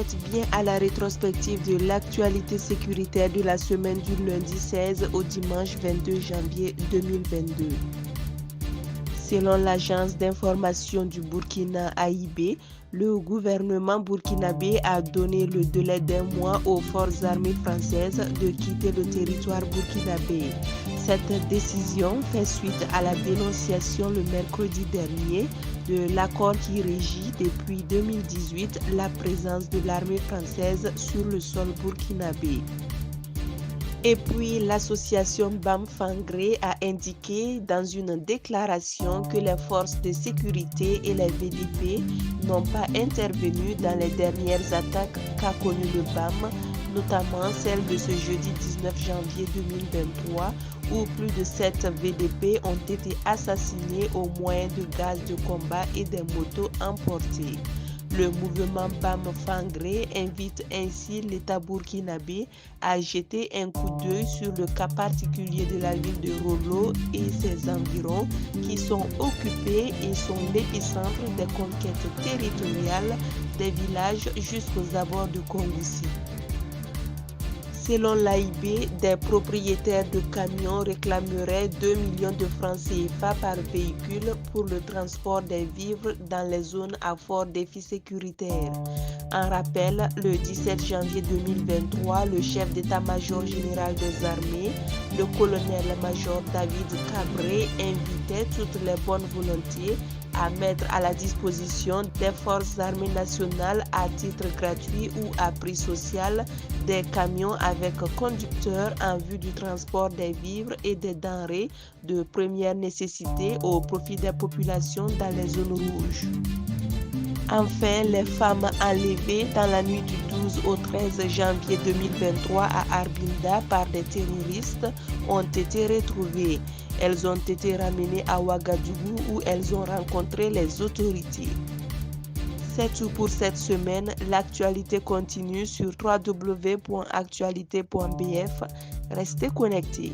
écoute bien à la rétrospective de l'actualité sécuritaire de la semaine du lundi 16 au dimanche 22 janvier 2022. Selon l'agence d'information du Burkina AIB, le gouvernement burkinabé a donné le délai d'un mois aux forces armées françaises de quitter le territoire burkinabé. Cette décision fait suite à la dénonciation le mercredi dernier de l'accord qui régit depuis 2018 la présence de l'armée française sur le sol burkinabé. Et puis, l'association BAM-Fangré a indiqué dans une déclaration que les forces de sécurité et les VDP n'ont pas intervenu dans les dernières attaques qu'a connues le BAM, notamment celle de ce jeudi 19 janvier 2023, où plus de 7 VDP ont été assassinés au moyen de gaz de combat et des motos emportées. Le mouvement BAM-Fangré invite ainsi l'État burkinabé à jeter un coup d'œil sur le cas particulier de la ville de Rollo et ses environs qui sont occupés et sont l'épicentre des conquêtes territoriales des villages jusqu'aux abords de Kongoussi. Selon l'AIB, des propriétaires de camions réclameraient 2 millions de francs CFA par véhicule pour le transport des vivres dans les zones à fort défi sécuritaire. En rappel, le 17 janvier 2023, le chef d'état-major général des armées, le colonel-major David Cabré, invitait toutes les bonnes volontés à mettre à la disposition des forces armées nationales à titre gratuit ou à prix social des camions avec conducteurs en vue du transport des vivres et des denrées de première nécessité au profit des populations dans les zones rouges. Enfin, les femmes enlevées dans la nuit du 12 au 13 janvier 2023 à Arbinda par des terroristes ont été retrouvées. Elles ont été ramenées à Ouagadougou où elles ont rencontré les autorités. C'est tout pour cette semaine. L'actualité continue sur www.actualité.bf. Restez connectés.